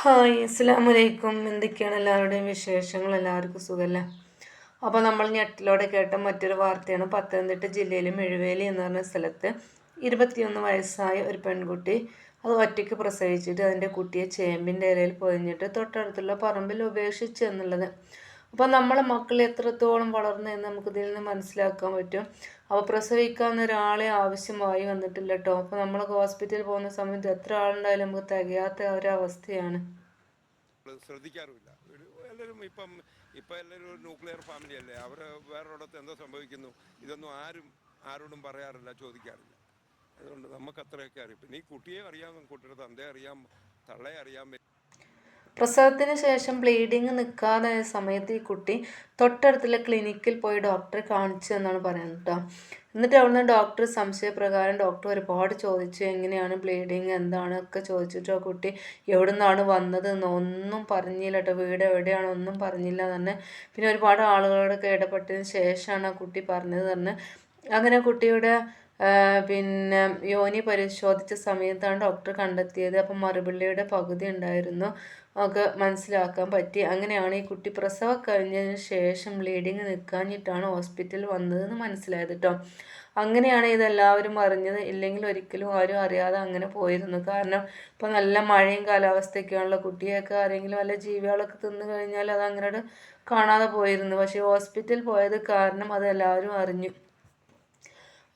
Hi അസ്സലാമു അലൈക്കും. എന്തൊക്കെയാണ് എല്ലാവരുടെയും വിശേഷങ്ങൾ? എല്ലാവർക്കും സുഖമല്ലേ? അപ്പോൾ നമ്മൾ ഞെട്ടിലോടെ കേട്ട മറ്റൊരു വാർത്തയാണ്. പത്തനംതിട്ട ജില്ലയിലെ മെഴുവേലി എന്ന് പറഞ്ഞ സ്ഥലത്ത് 21 വയസ്സായ ഒരു പെൺകുട്ടി അത് ഒറ്റയ്ക്ക് പ്രസവിച്ചിട്ട് അതിൻ്റെ കുട്ടിയെ ചേമ്പിൻ്റെ ഇലയിൽ പൊതിഞ്ഞിട്ട് തൊട്ടടുത്തുള്ള പറമ്പിൽ ഉപേക്ഷിച്ചു എന്നുള്ളത്. അപ്പോൾ നമ്മളെ മക്കൾ എത്രത്തോളം വളർന്നു എന്ന് നമുക്കിതിൽ നിന്ന് മനസ്സിലാക്കാൻ പറ്റും. അപ്പോൾ പ്രസവിക്കാൻ ഒരാളെ ആവശ്യമായി വന്നിട്ടില്ല കേട്ടോ. അപ്പോൾ നമ്മളൊക്കെ ഹോസ്പിറ്റലിൽ പോകുന്ന സമയത്ത് എത്ര ആളുണ്ടായാലും നമുക്ക് തികയാത്ത ഒരവസ്ഥയാണ്. ശ്രദ്ധിക്കാറുമില്ല. എല്ലാവരും ഇപ്പം എല്ലാവരും ഒരു ന്യൂക്ലിയർ ഫാമിലി അല്ലേ. അവർ വേറൊരിടത്ത് എന്തോ സംഭവിക്കുന്നു ഇതൊന്നും ആരോടും പറയാറില്ല, ചോദിക്കാറില്ല. അതുകൊണ്ട് നമുക്ക് അത്രയൊക്കെ അറിയാം. പിന്നെ ഈ കുട്ടിയെ അറിയാം, കുട്ടിയുടെ തന്തയെ അറിയാം, തള്ളയെ അറിയാം. പ്രസവത്തിന് ശേഷം ബ്ലീഡിങ് നിൽക്കാതായ സമയത്ത് ഈ കുട്ടി തൊട്ടടുത്തുള്ള ക്ലിനിക്കിൽ പോയി ഡോക്ടറെ കാണിച്ചു എന്നാണ് പറയുന്നത് കേട്ടോ. എന്നിട്ട് അവിടുന്ന് ഡോക്ടർ സംശയപ്രകാരം ഡോക്ടർ ഒരുപാട് ചോദിച്ചു, എങ്ങനെയാണ് ബ്ലീഡിങ്, എന്താണ് ഒക്കെ ചോദിച്ചിട്ട് ആ കുട്ടി എവിടെ നിന്നാണ് വന്നത് എന്നൊന്നും പറഞ്ഞില്ല കേട്ടോ. വീട് എവിടെയാണോ ഒന്നും പറഞ്ഞില്ല തന്നെ. പിന്നെ ഒരുപാട് ആളുകളോടൊക്കെ ഇടപെട്ടതിന് ശേഷമാണ് ആ കുട്ടി പറഞ്ഞത് തന്നെ. അങ്ങനെ കുട്ടിയുടെ പിന്നെ യോനി പരിശോധിച്ച സമയത്താണ് ഡോക്ടർ കണ്ടെത്തിയത്. അപ്പം മറുപിള്ളിയുടെ പകുതി ഉണ്ടായിരുന്നു ഒക്കെ മനസ്സിലാക്കാൻ പറ്റി. അങ്ങനെയാണ് ഈ കുട്ടി പ്രസവം കഴിഞ്ഞതിന് ശേഷം ബ്ലീഡിങ് നിൽക്കാഞ്ഞിട്ടാണ് ഹോസ്പിറ്റലിൽ വന്നതെന്ന് മനസ്സിലായത് കേട്ടോ. അങ്ങനെയാണ് ഇതെല്ലാവരും അറിഞ്ഞത്. ഇല്ലെങ്കിൽ ഒരിക്കലും ആരും അറിയാതെ അങ്ങനെ പോയിരുന്നു. കാരണം ഇപ്പോൾ നല്ല മഴയും കാലാവസ്ഥയൊക്കെയാണല്ലോ. കുട്ടിയൊക്കെ ആരെങ്കിലും വല്ല ജീവികളൊക്കെ തിന്നു കഴിഞ്ഞാൽ അത് അങ്ങനെ കാണാതെ പോയിരുന്നു. പക്ഷേ ഹോസ്പിറ്റലിൽ പോയത് കാരണം അത് എല്ലാവരും അറിഞ്ഞു.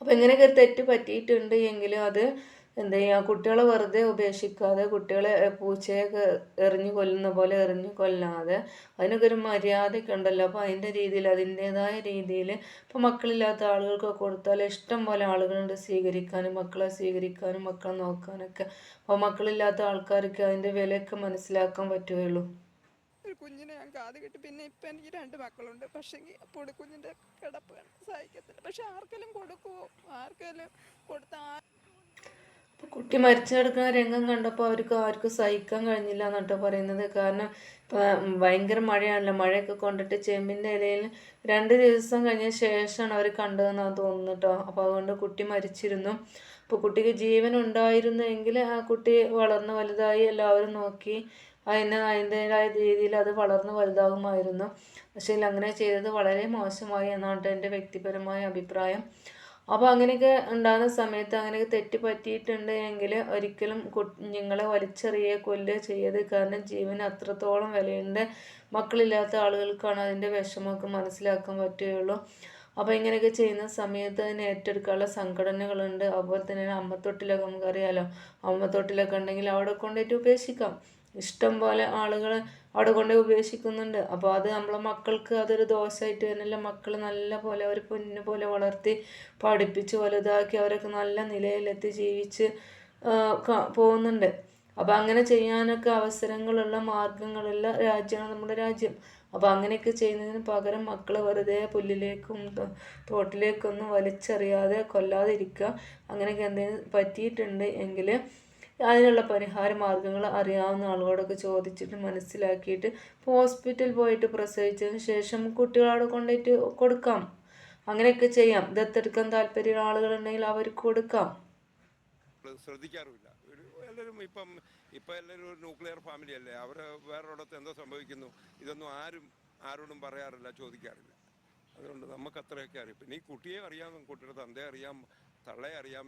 അപ്പോൾ ഇങ്ങനെയൊക്കെ തെറ്റ് പറ്റിയിട്ടുണ്ട് എങ്കിലും അത് എന്താ ചെയ്യുക, കുട്ടികളെ വെറുതെ ഉപേക്ഷിക്കാതെ, കുട്ടികളെ പൂച്ചയൊക്കെ എറിഞ്ഞു കൊല്ലുന്ന പോലെ എറിഞ്ഞു കൊല്ലാതെ അതിനൊക്കെ ഒരു മര്യാദയൊക്കെ ഉണ്ടല്ലോ. അപ്പോൾ അതിൻ്റെ രീതിയിൽ അതിൻ്റേതായ രീതിയിൽ ഇപ്പോൾ മക്കളില്ലാത്ത ആളുകൾക്കൊക്കെ കൊടുത്താൽ ഇഷ്ടം പോലെ ആളുകളുണ്ട് സ്വീകരിക്കാനും, മക്കളെ സ്വീകരിക്കാനും, മക്കളെ നോക്കാനൊക്കെ. അപ്പോൾ മക്കളില്ലാത്ത ആൾക്കാർക്ക് അതിൻ്റെ വിലയൊക്കെ മനസ്സിലാക്കാൻ പറ്റുകയുള്ളൂ. ഒരു കുഞ്ഞിനെ ഞാൻ കാത് കിട്ടി. പിന്നെ ഇപ്പം എനിക്ക് 2 മക്കളുണ്ട്. പക്ഷേങ്കിൽ പൊടിക്കുഞ്ഞിൻ്റെ കിടപ്പ് സഹിക്കത്തില്ല. പക്ഷെ ആർക്കെങ്കിലും കൊടുക്കുമോ? ആർക്കെങ്കിലും കൊടുത്താൽ കുട്ടി മരിച്ചു കിടക്കുന്ന രംഗം കണ്ടപ്പോൾ അവർക്ക് ആർക്കും സഹിക്കാൻ കഴിഞ്ഞില്ല എന്നിട്ടോ പറയുന്നത്. കാരണം ഇപ്പം ഭയങ്കര മഴയാണല്ലോ. മഴയൊക്കെ കൊണ്ടിട്ട് ചെമ്പിൻ്റെ ഇലയിൽ 2 ദിവസം കഴിഞ്ഞ ശേഷമാണ് അവർ കണ്ടതെന്നാണ് തോന്നുന്നു കേട്ടോ. അപ്പോൾ അതുകൊണ്ട് കുട്ടി മരിച്ചിരുന്നു. അപ്പോൾ കുട്ടിക്ക് ജീവൻ ഉണ്ടായിരുന്നു എങ്കിൽ ആ കുട്ടി വളർന്ന് വലുതായി എല്ലാവരും നോക്കി അതിൻ്റേതായ രീതിയിൽ അത് വളർന്ന് വലുതാകുമായിരുന്നു. പക്ഷേ അങ്ങനെ ചെയ്തത് വളരെ മോശമായി എന്നാണ് എൻ്റെ വ്യക്തിപരമായ അഭിപ്രായം. അപ്പോൾ അങ്ങനെയൊക്കെ ഉണ്ടാകുന്ന സമയത്ത് അങ്ങനെയൊക്കെ തെറ്റ് പറ്റിയിട്ടുണ്ട് എങ്കിൽ ഒരിക്കലും കുഞ്ഞുങ്ങളെ വലിച്ചെറിയുകയോ കൊല്ലുകയോ ചെയ്യരുത്. കാരണം ജീവന് അത്രത്തോളം വിലയുണ്ട്. മക്കളില്ലാത്ത ആളുകൾക്കാണ് അതിൻ്റെ വിഷമമൊക്കെ മനസ്സിലാക്കാൻ പറ്റുകയുള്ളൂ. അപ്പോൾ ഇങ്ങനെയൊക്കെ ചെയ്യുന്ന സമയത്ത് അതിനെ ഏറ്റെടുക്കാനുള്ള സംഘടനകളുണ്ട്. അതുപോലെ തന്നെ അമ്മത്തൊട്ടിലൊക്കെ നമുക്കറിയാമല്ലോ. അമ്മത്തൊട്ടിലൊക്കെ ഉണ്ടെങ്കിൽ അവിടെ കൊണ്ടുപോയിട്ട് ഉപേക്ഷിക്കാം. ഇഷ്ടം പോലെ ആളുകൾ അവിടെ കൊണ്ടുപോയി ഉപേക്ഷിക്കുന്നുണ്ട്. അപ്പോൾ അത് നമ്മളെ മക്കൾക്ക് അതൊരു ദോഷമായിട്ട് തന്നെയല്ല. മക്കൾ നല്ല പോലെ അവർ പൊന്നു പോലെ വളർത്തി പഠിപ്പിച്ച് വലുതാക്കി അവരൊക്കെ നല്ല നിലയിലെത്തി ജീവിച്ച് പോകുന്നുണ്ട്. അപ്പോൾ അങ്ങനെ ചെയ്യാനൊക്കെ അവസരങ്ങളുള്ള മാർഗങ്ങളുള്ള രാജ്യമാണ് നമ്മുടെ രാജ്യം. അപ്പോൾ അങ്ങനെയൊക്കെ ചെയ്യുന്നതിന് പകരം മക്കളെ വെറുതെ പുല്ലിലേക്കും തോട്ടിലേക്കൊന്നും വലിച്ചെറിയാതെ കൊല്ലാതിരിക്കുക. അങ്ങനെയൊക്കെ എന്തെങ്കിലും പറ്റിയിട്ടുണ്ട് എങ്കിൽ അതിനുള്ള പരിഹാര മാർഗങ്ങൾ അറിയാവുന്ന ആളുകളോടൊക്കെ ചോദിച്ചിട്ട് മനസ്സിലാക്കിയിട്ട് ഹോസ്പിറ്റലിൽ പോയിട്ട് പ്രസവിച്ചതിന് ശേഷം കുട്ടികളവിടെ കൊണ്ടുപോയിട്ട് കൊടുക്കാം. അങ്ങനെയൊക്കെ ചെയ്യാം. ദത്തെടുക്കാൻ താല്പര്യമുള്ള ആളുകളുണ്ടെങ്കിൽ അവർക്ക് കൊടുക്കാം. ശ്രദ്ധിക്കാറുമില്ല. എല്ലാവരും എല്ലാവരും ഒരു ന്യൂക്ലിയർ ഫാമിലി അല്ലേ. അവർ വേറൊരിടത്ത് എന്തോ സംഭവിക്കുന്നു ഇതൊന്നും ആരോടും പറയാറില്ല, ചോദിക്കാറില്ല. അതുകൊണ്ട് നമുക്ക് അത്രയൊക്കെ അറിയാം. പിന്നെ ഈ കുട്ടിയെ അറിയാം, കുട്ടിയുടെ തന്തയെ അറിയാം, തള്ളയെ അറിയാം.